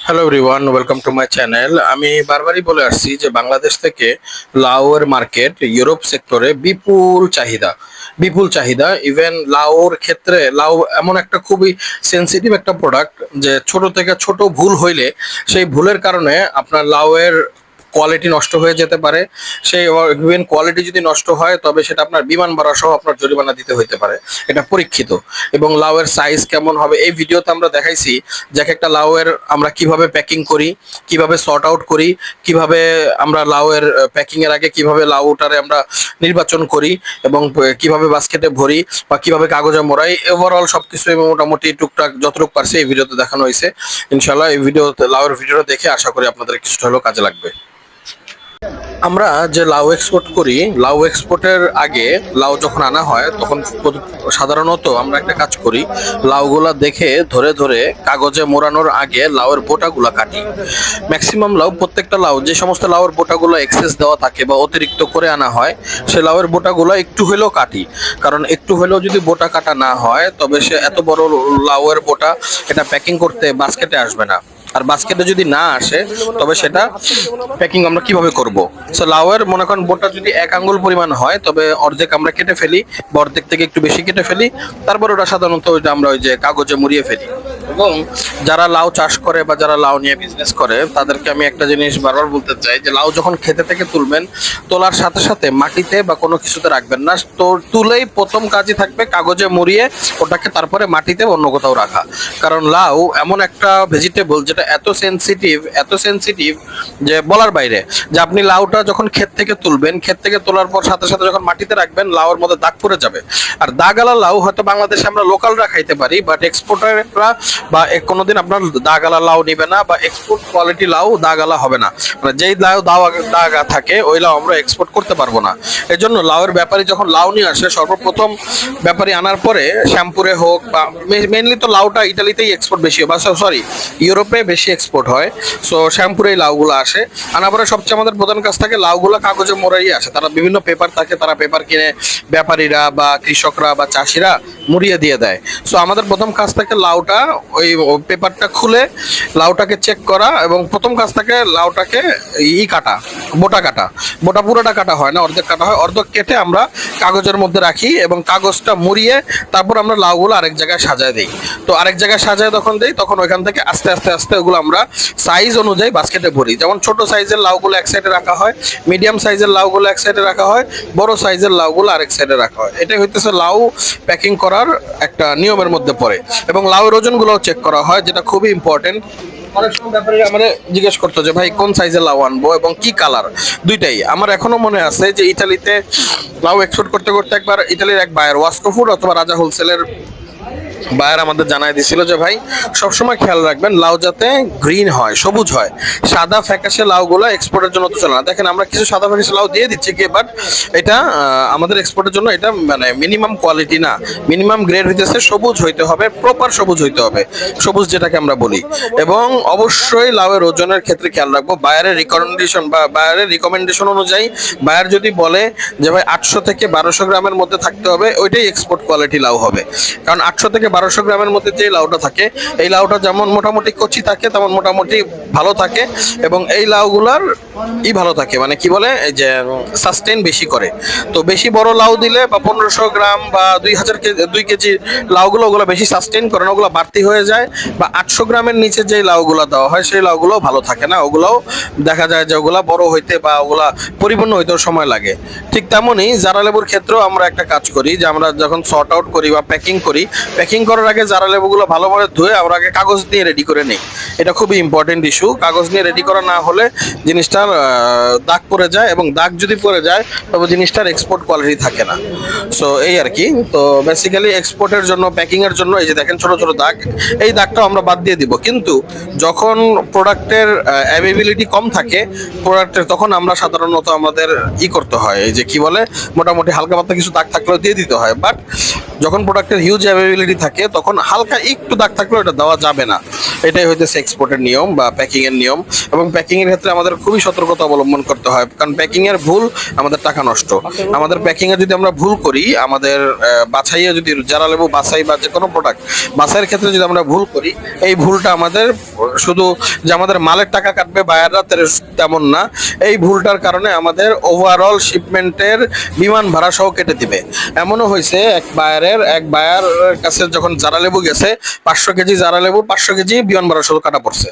Hello everyone, welcome to my channel. আমি বারবারই বলে আসছি যে বাংলাদেশ থেকে লাউয়ের মার্কেট ইউরোপ সেক্টরে বিপুল চাহিদা। ইভেন লাউর ক্ষেত্রে লাউ এমন একটা খুবই সেনসিটিভ একটা প্রোডাক্ট যে ছোট থেকে ছোট ভুল হইলে সেই ভুলের কারণে আপনার লাউয়ের কোয়ালিটি নষ্ট হয়ে যেতে পারে। সেই ইভেন কোয়ালিটি যদি নষ্ট হয় তবে সেটা আপনার বিমান ভাড়া সহ আপনার জরিমানা দিতে হইতে পারে। এটা পরীক্ষিত। এবং লাউয়ের সাইজ কেমন হবে এই ভিডিওতে আমরা দেখাইছি যে এক একটা লাউয়ের আমরা কিভাবে প্যাকিং করি, কিভাবে সর্ট আউট করি, কিভাবে আমরা লাউয়ের প্যাকিং এর আগে কিভাবে লাউটারে আমরা নির্বাচন করি এবং কিভাবে বাস্কেটে ভরি বা কিভাবে কাগজে মোড়াই। ওভারঅল সবকিছু মোটামুটি টুকটাক যতটুকু পারছে এই ভিডিওতে দেখানো হয়েছে। ইনশাল্লাহ এই ভিডিওতে লাউয়ের ভিডিওটা দেখে আশা করি আপনাদের কিছুটা হলেও কাজে লাগবে। আমরা যে লাউ এক্সপোর্ট করি, লাউ এক্সপোর্টের আগে লাউ যখন আনা হয় তখন সাধারণত আমরা একটা কাজ করি, লাউগুলা দেখে ধরে ধরে কাগজে মোড়ানোর আগে লাউয়ের বোটাগুলা কাটি। ম্যাক্সিমাম লাউ, প্রত্যেকটা লাউ, যে সমস্ত লাউয়ের বোটাগুলো এক্সেস দেওয়া থাকে বা অতিরিক্ত করে আনা হয় সে লাউয়ের বোটাগুলো একটু হলেও কাটি। কারণ একটু হলেও যদি বোটা কাটা না হয় তবে সে এত বড় লাউয়ের বোটা এটা প্যাকিং করতে বাস্কেটে আসবে না। আর বাস্কেটে যদি না আসে তবে সেটা প্যাকিং আমরা কিভাবে করব। সো লাউয়ের মনে করেন বোটা যদি 1 আঙ্গুল পরিমাণ হয় তবে অর্ধেক আমরা কেটে ফেলি বা অর্ধেক থেকে একটু বেশি কেটে ফেলি। তারপর ওটা সাধারণত ওইটা আমরা ওই যে কাগজে মুড়িয়ে ফেলি। এবং যারা লাউ চাষ করে বা যারা লাউ নিয়ে বিজনেস করে তাদেরকে আমি একটা জিনিস বারবার বলতে চাই যে লাউ যখন খেতে থেকে তুলবেন, তোলার সাথে সাথে মাটিতে বা কোনো কিছুতে রাখবেন না। তো তুলেই প্রথম কাজই থাকবে কাগজে মুড়িয়ে ওটাকে তারপরে মাটিতে অন্য কোথাও রাখা। কারণ লাউ এমন একটা ভেজিটেবল যেটা এত সেনসিটিভ যে বলার বাইরে। যে আপনি লাউটা যখন ক্ষেত থেকে তুলবেন, ক্ষেত থেকে তোলার পর সাথে সাথে যখন মাটিতে রাখবেন লাউর মধ্যে দাগ পড়ে যাবে। আর দাগালা লাউ হয়তো বাংলাদেশে আমরা লোকালরা খাইতে পারি, বাট এক্সপোর্টাররা বা কোনোদিন আপনার দাগালা লাউ নিবে না বা এক্সপোর্ট কোয়ালিটি লাউ দাগালা হবে না। মানে যেই লাউ দাগা থাকে ওই লাউ আমরা এক্সপোর্ট করতে পারবো না। এই জন্য লাউয়ের ব্যাপারী যখন লাউ নিয়ে আসে সর্বপ্রথম ব্যাপারী আনার পরে শ্যাম্পুরে হোক বা মেনলি তো লাউটা ইটালিতেই এক্সপোর্ট বেশি হয়, বা সরি ইউরোপে বেশি এক্সপোর্ট হয়। সো শ্যাম্পুরে এই লাউগুলো আসে। আনার পরে সবচেয়ে আমাদের প্রধান কাজ থাকে লাউগুলো কাগজে মোড়াই আসে। তারা বিভিন্ন পেপার থাকে, তারা পেপার কিনে ব্যাপারীরা বা কৃষকরা বা চাষিরা মুড়িয়ে দিয়ে দেয়। সো আমাদের প্রথম কাজ থাকে লাউটা ওই পেপারটা খুলে লাউটাকে চেক করা এবং প্রথম কাজ থাকে লাউটাকে কাটা, বোটা পুরোটা কাটা হয় না, অর্ধেক কাটা হয়। অর্ধেক কেটে আমরা কাগজের মধ্যে রাখি এবং কাগজটা মুড়িয়ে তারপর আমরা লাউগুলো আরেক জায়গায় সাজায় দিই। তো আরেক জায়গায় সাজায় যখন দিই তখন ওইখান থেকে আস্তে আস্তে আস্তে ওগুলো আমরা সাইজ অনুযায়ী বাস্কেটে ভরি। যেমন ছোট সাইজের লাউগুলো এক সাইডে রাখা হয়, মিডিয়াম সাইজের লাউগুলো এক সাইডে রাখা হয়, বড় সাইজের লাউগুলো আরেক সাইডে রাখা হয়। এটাই হইতেছে লাউ প্যাকিং করার একটা নিয়মের মধ্যে পড়ে। এবং লাউয়ের ওজনগুলোও চেক করা হয়, যেটা খুবই ইম্পর্টেন্ট। অনেক সময় ব্যাপারে আমাদের জিজ্ঞেস করতো যে ভাই কোন সাইজের লাউ আনবো এবং কি কালার। দুইটাই আমার এখনো মনে আছে যে ইতালিতে লাউ এক্সপোর্ট করতে করতে একবার ইতালির এক বায়ার, ওয়াস্কো ফুড অথবা রাজা হোলসেলের বায়ার আমাদের জানাই দিছিল যে ভাই সবসময় খেয়াল রাখবেন লাউ যাতে গ্রিন হয়, সবুজ হয়। সাদা ফ্যাকাশে লাউগুলো এক্সপোর্টের জন্য তো চলে না। দেখেন আমরা কিছু সাদা ফ্যাকাশে লাউ দিয়ে দিচ্ছি কি, বাট এটা আমাদের এক্সপোর্টের জন্য এটা মানে মিনিমাম কোয়ালিটি না। মিনিমাম গ্রেড হইতেছে সবুজ হইতে হবে, প্রপার সবুজ হইতে হবে, সবুজ যেটাকে আমরা বলি। এবং অবশ্যই লাউয়ের ওজনের ক্ষেত্রে খেয়াল রাখবো বায়ারের রিকমেন্ডেশন অনুযায়ী। বায়ার যদি বলে যে ভাই 800 থেকে 1200 গ্রামের মধ্যে থাকতে হবে, ওইটাই এক্সপোর্ট কোয়ালিটি লাউ হবে। কারণ 800 থেকে 1200 গ্রামের মধ্যে যে লাউটা থাকে এই লাউটা যেমন মোটামুটি কচি থাকে তেমন মোটামুটি ভালো থাকে এবং এই লাউগুলার ভালো থাকে, মানে কি বলে যে সাস্টেন বেশি করে। তো বেশি বড় লাউ দিলে বা 1500 গ্রাম বা 2 কেজি লাউগুলো ওগুলো বেশি সাস্টেন করে না, ওগুলো বাড়তি হয়ে যায়। বা 800 গ্রামের নিচে যে লাউগুলো দেওয়া হয় সেই লাউগুলো ভালো থাকে না, ওগুলোও দেখা যায় যে ওগুলা বড় হইতে বা ওগুলা পরিপূর্ণ হইতেও সময় লাগে। ঠিক তেমনই জারা লেবুর ক্ষেত্রেও আমরা একটা কাজ করি যে আমরা যখন সর্ট আউট করি বা প্যাকিং করার আগে জারা লেবুগুলো ভালোভাবে ধুয়ে আমরা আগে কাগজ দিয়ে রেডি করে নিই। এটা খুবই ইম্পর্টেন্ট ইস্যু। কাগজ নিয়ে রেডি করা না হলে জিনিসটার দাগ পড়ে যায় এবং দাগ যদি পড়ে যায় তবে জিনিসটার এক্সপোর্ট কোয়ালিটি থাকে না। সো এই আর কি। তো বেসিক্যালি এক্সপোর্টের জন্য প্যাকিংয়ের জন্য এই যে দেখেন ছোট ছোট দাগ, এই দাগটাও আমরা বাদ দিয়ে দিব। কিন্তু যখন প্রোডাক্টের অ্যাভেবিলিটি কম থাকে প্রোডাক্টের, তখন আমরা সাধারণত আমাদের করতে হয় এই যে কি বলে মোটামুটি হালকা পাতলা কিছু দাগ থাকলেও দিয়ে দিতে হয়। বাট যখন প্রোডাক্টের হিউজ অ্যাভেলেবিলিটি থাকে তখন হালকা একটু দাগ থাকলেও এটা দেওয়া যাবে না। এটাই হইতেছে এক্সপোর্টের নিয়ম বা প্যাকিং এর নিয়ম। এবং প্যাকিং এর ক্ষেত্রে আমাদের খুবই সতর্কতা অবলম্বন করতে হয়, কারণ প্যাকিং এর ভুল আমাদের টাকা নষ্ট। আমাদের প্যাকিং এ যদি আমরা ভুল করি, আমাদের বাছাইয়ে যদি জারা লেবু বাছাই বা যে কোনো প্রোডাক্ট বাছাইয়ের ক্ষেত্রে যদি আমরা ভুল করি, এই ভুলটা আমাদের শুধু যে আমাদের মালের টাকা কাটবে বায়াররা তেমন না, এই ভুলটার কারণে আমাদের ওভারঅল শিপমেন্টের বিমান ভাড়া সহ কেটে দিবে। এমনও হয়েছে এক বায়ার কাছে যখন জারা লেবু গেছে 500 কেজি জারা লেবু 500 কেজি বিমান ভাড়া সহ কাটা পড়ছে।